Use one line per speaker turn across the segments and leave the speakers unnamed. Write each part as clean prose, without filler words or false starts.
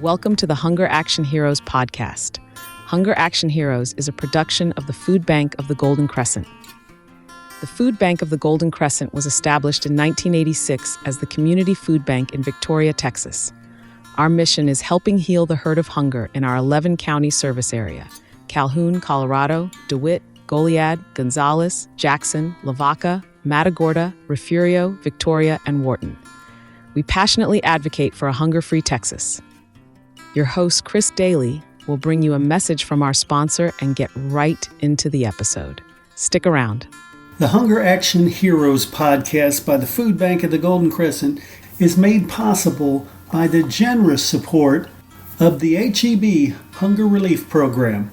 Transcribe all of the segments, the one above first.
Welcome to the Hunger Action Heroes podcast. Hunger Action Heroes is a production of the Food Bank of the Golden Crescent. The Food Bank of the Golden Crescent was established in 1986 as the Community Food Bank in Victoria, Texas. Our mission is helping heal the hurt of hunger in our 11-county service area: Calhoun, Colorado, DeWitt, Goliad, Gonzales, Jackson, Lavaca, Matagorda, Refugio, Victoria, and Wharton. We passionately advocate for a hunger-free Texas. Your host, Chris Doelle, will bring you a message from our sponsor and get right into the episode. Stick around.
The Hunger Action Heroes podcast by the Food Bank of the Golden Crescent is made possible by the generous support of the HEB Hunger Relief Program.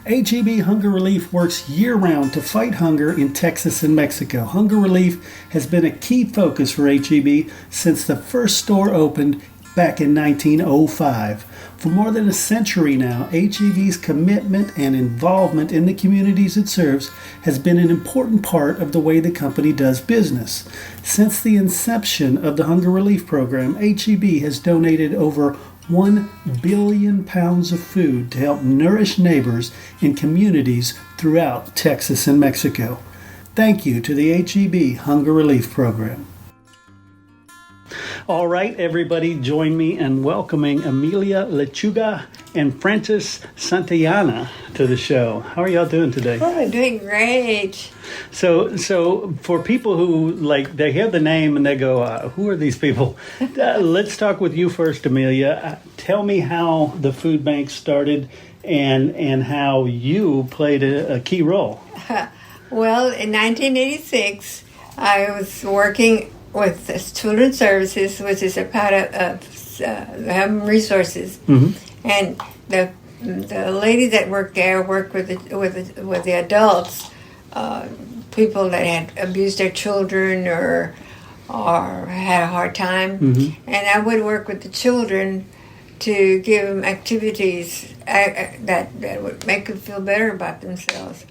HEB Hunger Relief works year-round to fight hunger in Texas and Mexico. Hunger relief has been a key focus for HEB since the first store opened back in 1905. For more than a century now, HEB's commitment and involvement in the communities it serves has been an important part of the way the company does business. Since the inception of the Hunger Relief Program, HEB has donated over 1 billion pounds of food to help nourish neighbors in communities throughout Texas and Mexico. Thank you to the HEB Hunger Relief Program. All right, everybody, join me in welcoming Amelia Lechuga and Frances Santellana to the show. How are y'all doing today?
Oh, I'm doing great.
So for people who, they hear the name and they go, who are these people? Let's talk with you first, Amelia. Tell me how the food bank started and how you played a key role.
Well, in 1986, I was working with Children's Services, which is a part of Human Resources, and the lady that worked there worked with the adults, people that had abused their children or had a hard time, and I would work with the children to give them activities that would make them feel better about themselves,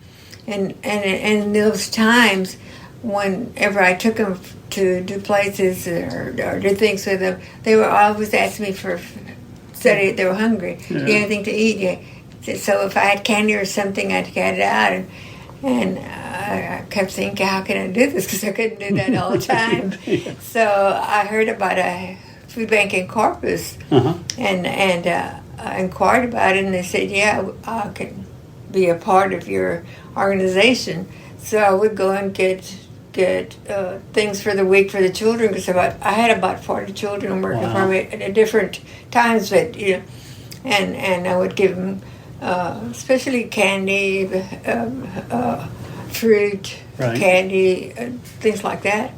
and in those times, whenever I took them to do places or do things with them, they were always asking me for study. They were hungry. Yeah. Do you have anything to eat? Yeah. So if I had candy or something, I'd get it out. And I kept thinking, how can I do this? Because I couldn't do that all the time. Yeah. So I heard about a food bank in Corpus, and I inquired about it, and they said, yeah, I can be a part of your organization. So I would go and get things for the week for the children, because I had about 40 children working for me at different times, but and I would give them especially candy, fruit, candy, things like that.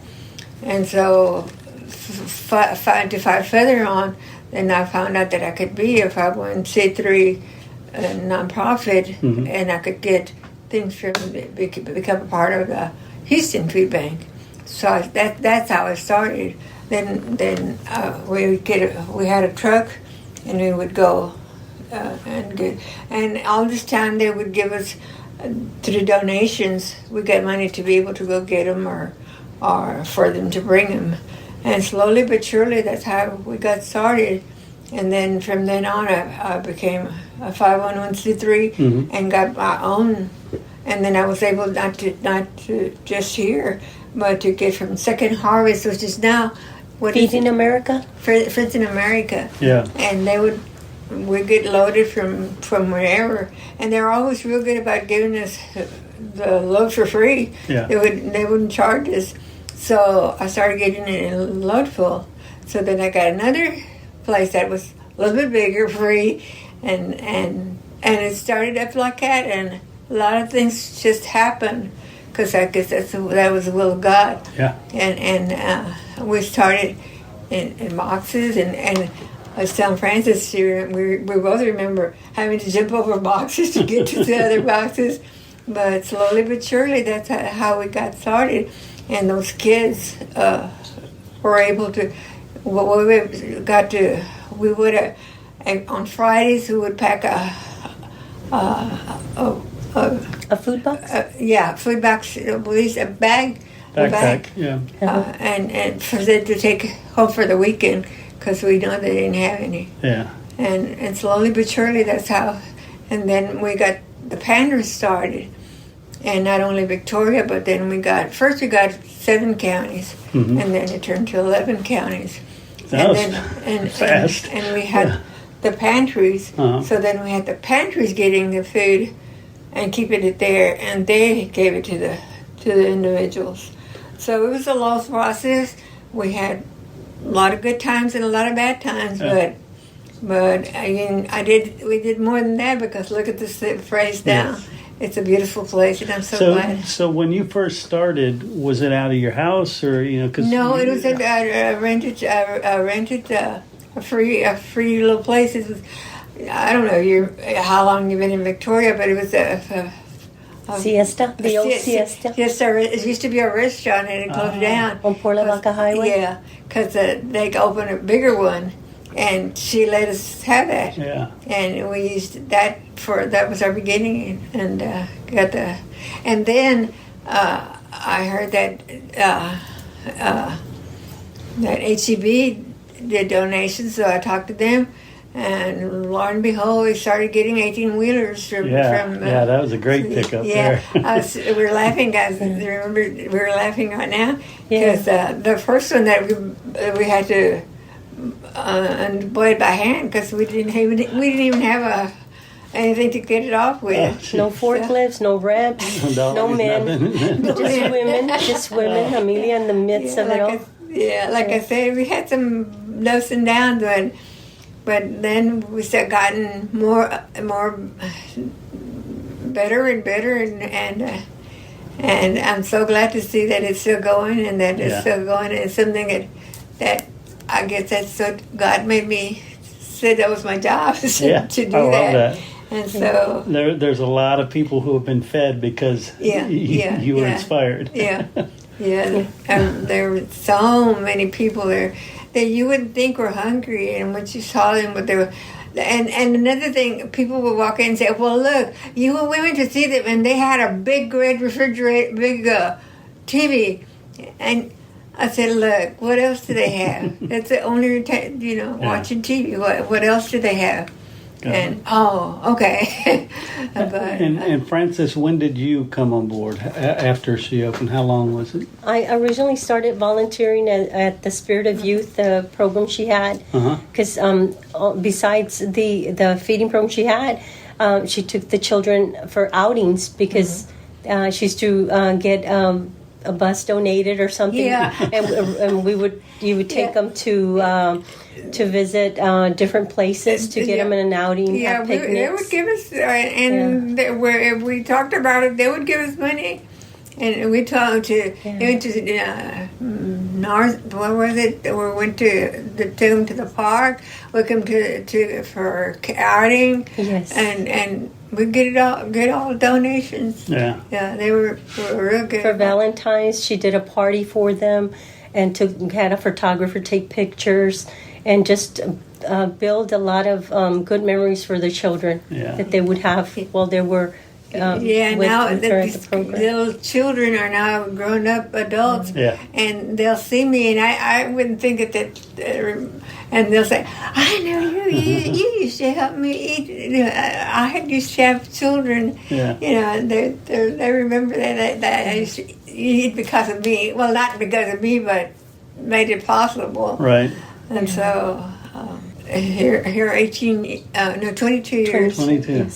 And so five further on, then I found out that I could be a 501c3 nonprofit, and I could get things from become a part of the Houston Food Bank. So that's how it started. Then we had a truck, and we would go and all this time they would give us through donations. We got money to be able to go get them or for them to bring them, and slowly but surely that's how we got started. And then from then on, I became a 501c3 and got my own. And then I was able not to just here, but to get from Second Harvest, which is now
Friends in America.
Friends in America.
Yeah. And
we get loaded from wherever, and they're always real good about giving us the load for free.
Yeah.
They wouldn't charge us, so I started getting it in a load full. So then I got another place that was a little bit bigger, free, and it started up like that, and a lot of things just happened because I guess that was the will of God.
Yeah.
And we started in boxes, and I was telling Frances, we both remember having to jump over boxes to get to the other boxes. But slowly but surely, that's how we got started. And those kids were able to. We would on Fridays we would pack
a food box?
Food box, at least a bag.
Backpack, yeah.
And for them to take home for the weekend, because we know they didn't have any.
Yeah.
and slowly but surely that's how. And then we got the pantries started, and not only Victoria, but then we got 7 counties, and then it turned to 11 counties.
That was fast.
And we had the pantries. So then we had the pantries getting the food and keeping it there, and they gave it to the individuals. So it was a long process. We had a lot of good times and a lot of bad times, but we did more than that, because look at this phrase now. Yes. It's a beautiful place, and I'm so glad. So
when you first started, was it out of your house, or
No, it was a free little place. It was, I don't know how long you've been in Victoria, but it was a
Siesta, the old Siesta.
Yes, sir. It used to be a restaurant, and it closed down
on Por La Vaca Highway.
Yeah, because they opened a bigger one. And she let us have that. Yeah. And we used that that was our beginning, and and then I heard that HEB did donations, so I talked to them, and lo and behold, we started getting 18-wheelers from.
That was a great pickup there.
We were laughing, guys. Remember, we were laughing right now because the first one that we had to. And boy by hand, because we didn't even have anything to get it off with.
No forklifts, no ramps, no men, just women. Amelia in the midst of it all.
Like I said, we had some ups and downs, but then we started gotten more better and better, and I'm so glad to see that it's still going, and that it's still going, and it's something that I guess that's what God made me say that was my job to do
I love that.
And so
there's a lot of people who have been fed because you were inspired.
There were so many people there that you wouldn't think were hungry, and once you saw them, but they were. And another thing, people would walk in and say, "Well, look, we went to see them, and they had a big red refrigerator, big TV," and I said, "Look, what else do they have? That's the only, watching TV. What else do they have?" And okay.
And Frances, when did you come on board after she opened? How long was it?
I originally started volunteering at the Spirit of Youth, the program she had, because besides the feeding program she had, she took the children for outings because she used to get a bus donated or something, and you would take them to visit different places to get them in an outing. Have picnics.
They would give us, if we talked about it, they would give us money, and we talked to. They went to North. What was it? We went to them to the park. We come to for outing.
Yes,
and we get all donations. They were real good.
For Valentine's, she did a party for them, and had a photographer take pictures, and just build a lot of good memories for the children that they would have while they were.
Now these little children are now grown up adults, and they'll see me, and I wouldn't think that. And they'll say, "I know you. You used to help me eat. I used to have children. They remember that I used to eat because of me. Well, not because of me, but made it possible.
Right.
And so here 22 years.
22.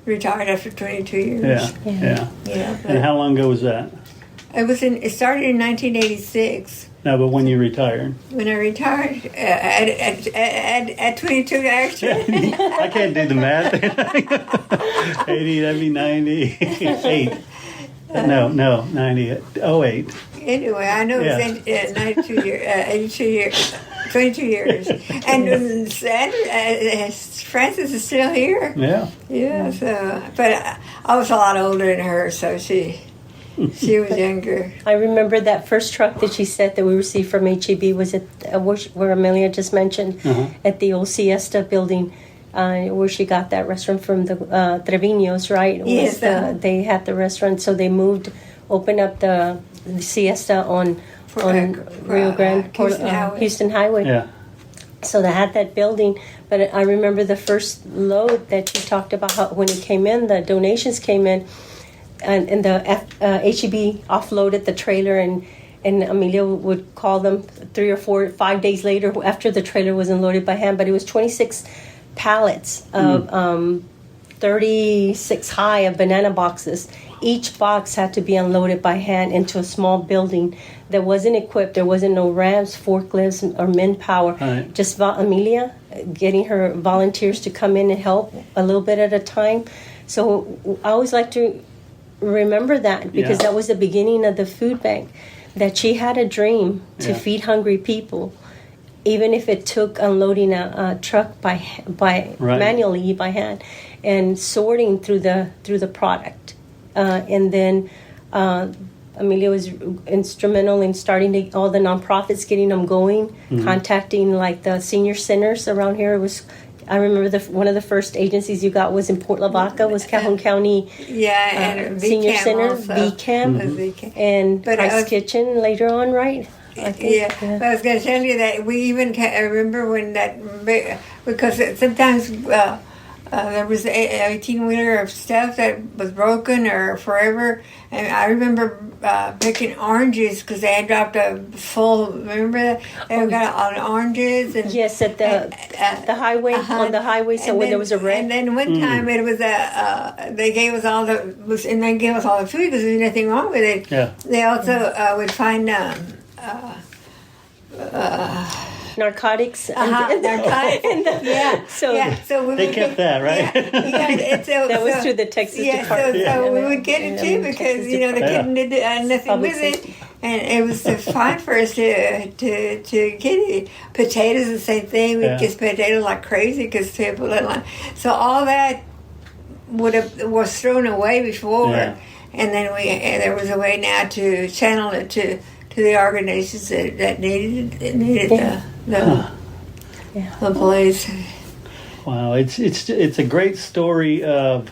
Retired after 22 years.
Yeah. And how long ago was that?
It started in 1986.
No, but when you retired?
When I retired, at 22, actually.
I can't do the math. 80, that'd be 98. No, 90, 08.
Anyway, I know it was 92 years, 82 years, 22 years. And Frances is still here. Yeah, so, but I was a lot older than her, so she was younger.
I remember that first truck that she said that we received from HEB was at where Amelia just mentioned, at the old Siesta building, where she got that restaurant from the Treviños, right?
Yes.
They had the restaurant, so they opened up the Siesta on on Rio Grande, Houston Highway.
Yeah.
So they had that building, but I remember the first load that you talked about, how when it came in, the donations came in, and the HEB offloaded the trailer, and Amelia would call them 3 or 4, 5 days later after the trailer was unloaded by hand. But it was 26 pallets of 36 high of banana boxes. Each box had to be unloaded by hand into a small building that wasn't equipped. There wasn't no ramps, forklifts, or manpower.
Right.
Just Amelia getting her volunteers to come in and help a little bit at a time. So I always like to remember that, because that was the beginning of the food bank, that she had a dream to feed hungry people, even if it took unloading a truck by manually by hand and sorting through the product. And then Amelia was instrumental in starting all the nonprofits, getting them going, contacting like the senior centers around here. I remember one of the first agencies you got was in Port Lavaca, was Calhoun County
and
Senior Center,
also.
VCAM, and Price Kitchen later on, right? I think,
But I was going to tell you that we even I remember when because sometimes there was an 18-wheeler of stuff that was broken or forever, and I remember picking oranges because they had dropped a full. Remember that they got all the oranges and
yes, at the highway on the highway. So when there was a wreck,
and then one time it was they gave us all the food because there was nothing wrong with it.
Yeah.
They also would find.
Narcotics.
Narcotics. So we
they kept that, right?
That was through the Texas Department.
So we would get it too because the kid did nothing with it, and it was fine for us to get it. Potatoes, the same thing. We'd get potatoes like crazy because people didn't like. So all that was thrown away before, and then there was a way now to channel it to the organizations that needed the place.
Wow, it's a great story of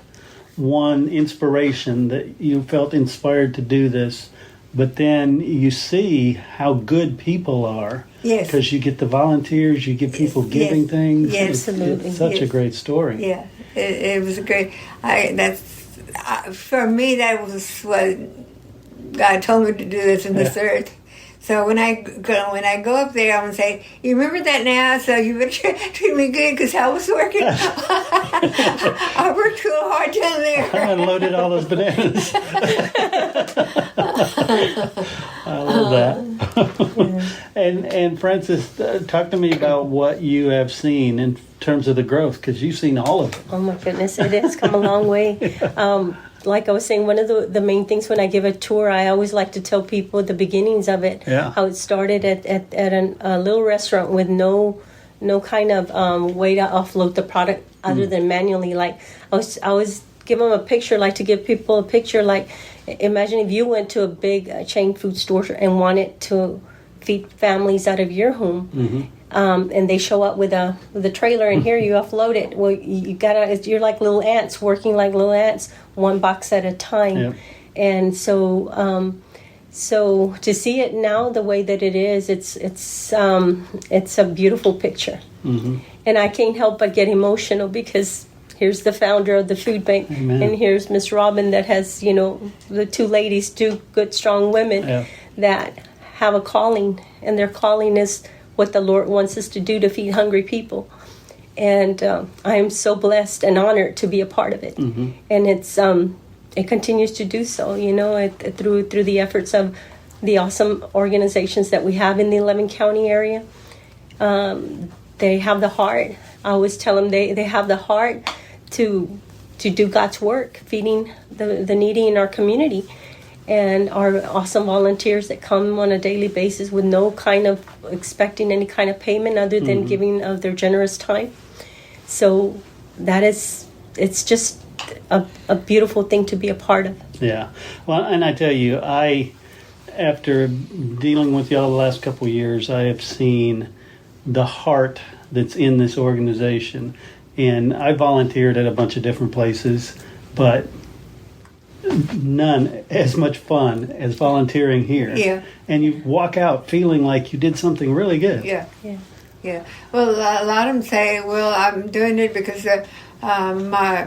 one inspiration that you felt inspired to do this, but then you see how good people are.
Yes,
because you get the volunteers, you get people giving things.
Yes,
absolutely.
It's such a great story.
Yeah, it was a great. For me, that was what God told me to do this in this earth. So when I go up there, I'm going to say, you remember that now, so you better treat me good because I was working. I worked real hard down there.
I unloaded all those bananas. I love that. And Frances, talk to me about what you have seen in terms of the growth, because you've seen all of it.
Oh my goodness, it has come a long way. Like I was saying, one of the main things when I give a tour, I always like to tell people the beginnings of it.
Yeah.
How it started at a little restaurant with no kind of way to offload the product other than manually. Like I was give them a picture, like to give people a picture. Like imagine if you went to a big chain food store and wanted to feed families out of your home. Mm-hmm. And they show up with a trailer, and here you offload it. Well, you're like little ants, working like little ants, one box at a time. Yep. And so to see it now the way that it is, it's a beautiful picture. Mm-hmm. And I can't help but get emotional because here's the founder of the food bank, Amen. And here's Miss Robin that has the two ladies, two good strong women that have a calling, and their calling is what the Lord wants us to do to feed hungry people. And I am so blessed and honored to be a part of it. Mm-hmm. And it continues to do so, through the efforts of the awesome organizations that we have in the 11 county area. They have the heart. I always tell them they have the heart to do God's work, feeding the needy in our community. And our awesome volunteers that come on a daily basis with no kind of expecting any kind of payment other than giving of their generous time. So it's just a beautiful thing to be a part of.
Yeah. Well, and I tell you, after dealing with y'all the last couple of years, I have seen the heart that's in this organization. And I volunteered at a bunch of different places, but none as much fun as volunteering here.
Yeah.
And you walk out feeling like you did something really good.
Yeah. Well, a lot of them say, "Well, I'm doing it because my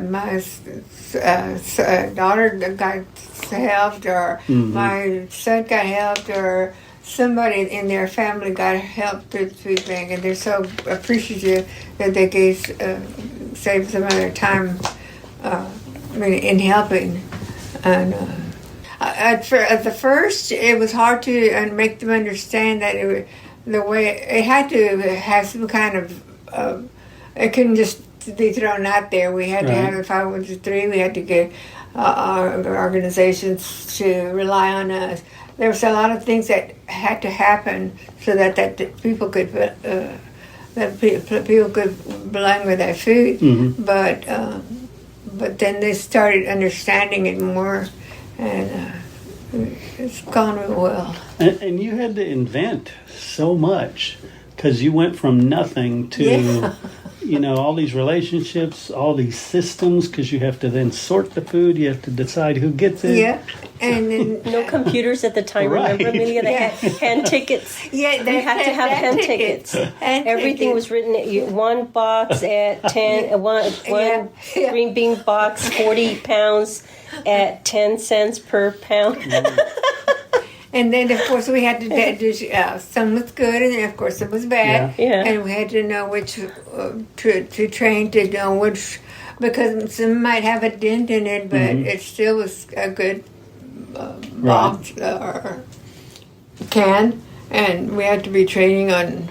daughter got helped, or my son got helped, or somebody in their family got help through the food bank," and they're so appreciative that they saved some of their time in helping. And at the first, it was hard to make them understand that the way it had to have some kind of. It couldn't just be thrown out there. We had to have the 501c3. We had to get our organizations to rely on us. There was a lot of things that had to happen so that people could belong with that food. But then they started understanding it more, and it's gone real well.
And you had to invent so much because you went from nothing to, all these relationships, all these systems, because you have to then sort the food. You have to decide who gets it.
Yeah. And then,
no computers at the time.
Right.
Remember, Amelia? They had hand tickets.
Yeah,
they had to have hand tickets. Everything was written at one box at 10. One green bean box, 40 pounds at 10 cents per pound.
And then, of course, we had to do some was good, and then, of course, it was bad.
Yeah.
And we had to know which to train to know which, because some might have a dent in it, but it still was a good box or can. And we had to be training on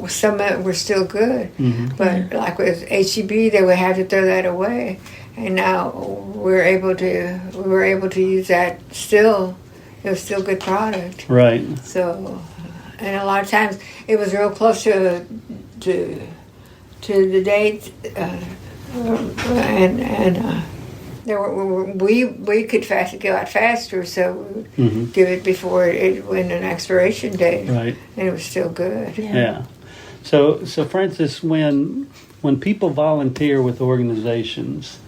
some of it were still good. But like with HEB, they would have to throw that away. And now we were able to use that still. It was still good product. Right. So, and a lot of times it was real close to the date, and there we could go out faster, so we would give it before it went an expiration date. Right. And it was still good.
Yeah. So Frances, when people volunteer with organizations,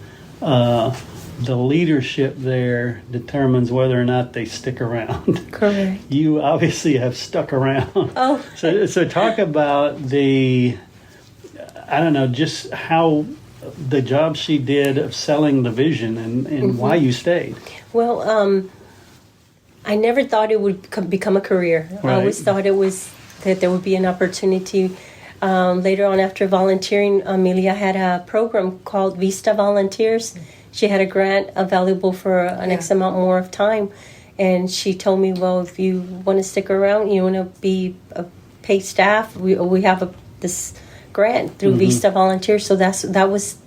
the leadership there determines whether or not they stick around.
Correct.
You obviously have stuck around.
Oh.
So talk about just how the job she did of selling the vision and why you stayed.
Well, I never thought it would become a career.
Right.
I always thought that there would be an opportunity. Later on, after volunteering, Amelia had a program called Vista Volunteers. She had a grant available for an X amount more of time. And she told me, well, if you want to stick around, you want to be a paid staff, we have this grant through Vista Volunteers. So that was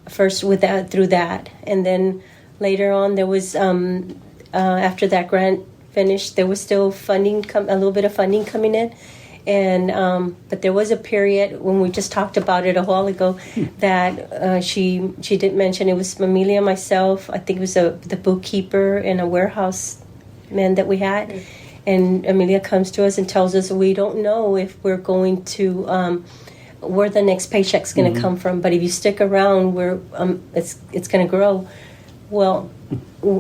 first through that. And then later on, there was, after that grant finished, there was still funding, a little bit of funding coming in. And but there was a period when we just talked about it a while ago that she did mention it was Amelia, myself. I think it was the bookkeeper and a warehouse man that we had. And Amelia comes to us and tells us we don't know if we're going to where the next paycheck's going to come from. But if you stick around, it's going to grow. Well,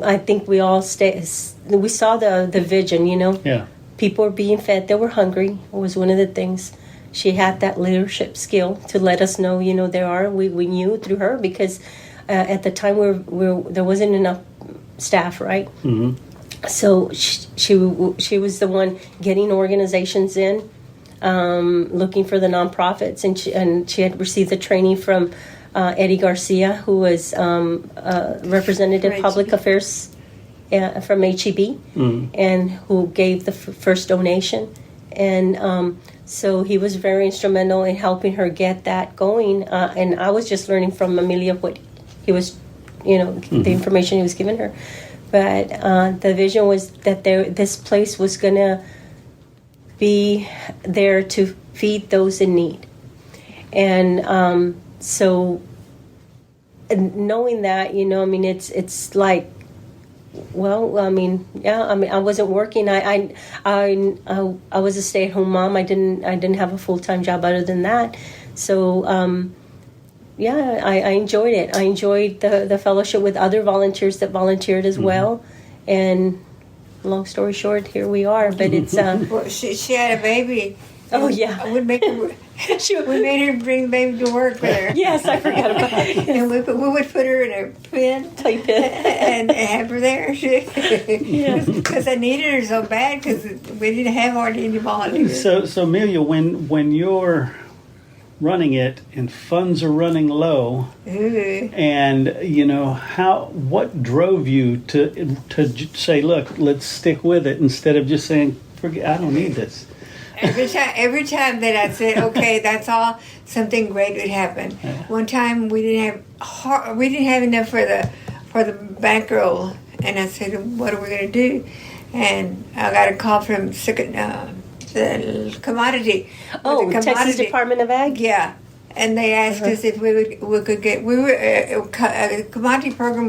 I think we all we saw the vision, Yeah. People were being fed. They were hungry. It was one of the things. She had that leadership skill to let us know, we knew through her because at the time there wasn't enough staff, right? Mm-hmm. So she was the one getting organizations in, looking for the nonprofits, and she had received the training from Eddie Garcia, who was representative public affairs from HEB, and who gave the first donation. And so he was very instrumental in helping her get that going. And I was just learning from Amelia what he was, the information he was giving her. But the vision was that this place was going to be there to feed those in need. And so knowing that, it's like, well, I wasn't working. I was a stay-at-home mom. I didn't have a full-time job other than that. So I enjoyed it. I enjoyed the fellowship with other volunteers that volunteered as well. And long story short, here we are. But it's
well, she had a baby.
Oh yeah,
we made her bring the baby to work with her.
Yes, I forgot about it.
And we would put her in a
playpen
and have her there. Because I needed her so bad because we didn't have hardly any volunteers.
So Amelia, when you're running it and funds are running low, and what drove you to say, look, let's stick with it instead of just saying, forget, I don't need this.
Every time that I said, okay, that's all, something great would happen. One time we didn't have enough for the bankroll, and I said, what are we going to do? And I got a call from the commodity.
Texas Department of Ag.
Yeah, and they asked us if we could get. We were a commodity program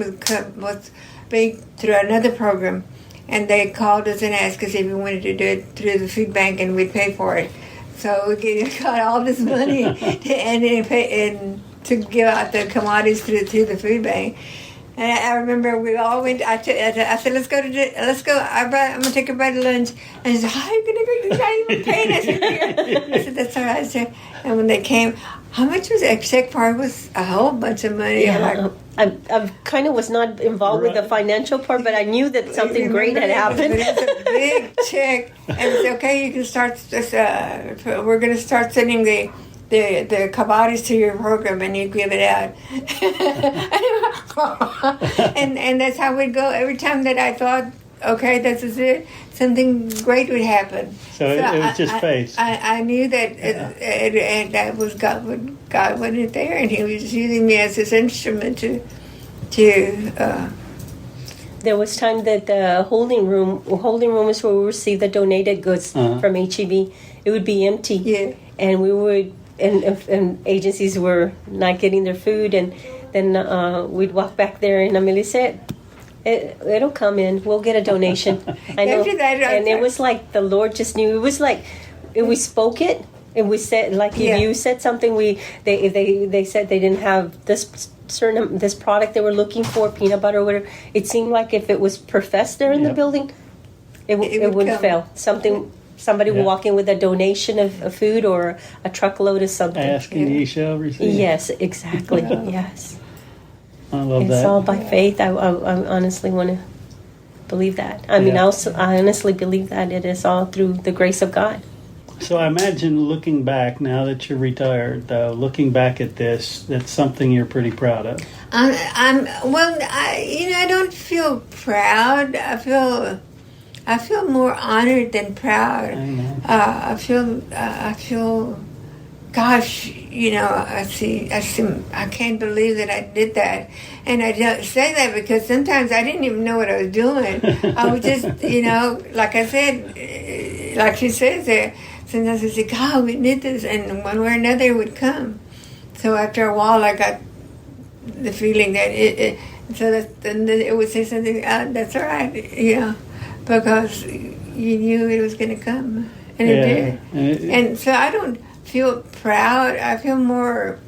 was being through another program. And they called us and asked us if we wanted to do it through the food bank, and we'd pay for it. So we got all this money and to give out the commodities through the food bank. And I remember we all went. I said, let's go. I'm gonna take everybody to lunch. And she said, how are you gonna go? You're not even paying us. I said, that's all right. So, and when they came, how much was that check for? It was a whole bunch of money.
Yeah. I kind of was not involved with the financial part, but I knew that something great had happened.
It was a big check, and it's okay. You can start this. We're going to start sending the commodities to your program, and you give it out. and that's how we'd go every time that I thought, okay, this is it. Something great would happen.
So it was just faith.
I knew that that was God wasn't there, and He was using me as His instrument to.
There was time that the holding room is where we received the donated goods from HEB. It would be empty, and we would, and agencies were not getting their food, and then we'd walk back there, and Amelia said, It'll come in. We'll get a donation. I know. And it was like the Lord just knew. It was like we spoke it, and we said, like if you said something, they said they didn't have this product they were looking for, peanut butter or whatever. It seemed like if it was professed there in the building, it wouldn't fail. Somebody would walk in with a donation of food or a truckload of something.
Ask and ye shall receive.
Yes, exactly. Yes.
I love that.
It's all by faith. I honestly want to believe that. I mean, I honestly believe that it is all through the grace of God.
So I imagine looking back, now that you're retired, though, looking back at this, that's something you're pretty proud of.
I don't feel proud. I feel more honored than proud. I feel. Gosh, I can't believe that I did that. And I don't say that because sometimes I didn't even know what I was doing. I was just, like I said, like she says there, sometimes I say, God, we did this, and one way or another it would come. So after a while, I got the feeling that then it would say something, that's all right, because you knew it was going to come, and it did. And so I don't feel proud. I feel more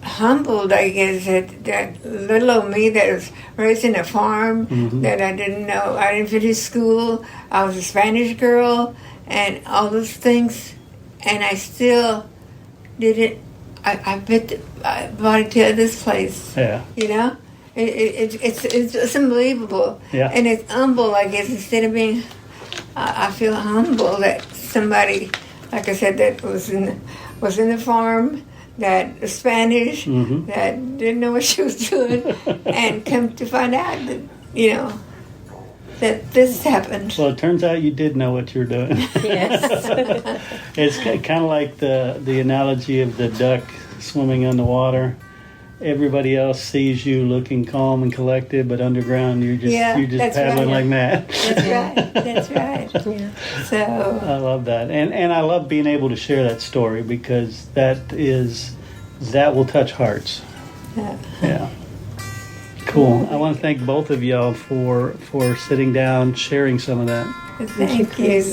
humbled, I guess, that little old me that was raised in a farm, that I didn't know. I didn't finish school. I was a Spanish girl and all those things, and I still didn't. I brought it to this place. Yeah. It's unbelievable. Yeah. And it's humble, I guess, instead of being. I feel humble that somebody, like I said, that was in the farm, that was Spanish, that didn't know what she was doing, and come to find out that, that this happened.
Well, it turns out you did know what you were doing.
Yes.
It's kind of like the analogy of the duck swimming underwater. Everybody else sees you looking calm and collected, but underground you're just paddling like that.
That's right. Yeah. So
I love that, and I love being able to share that story because that will touch hearts. Yeah. Cool. I want to thank both of y'all for sitting down, sharing some of that.
Thank you.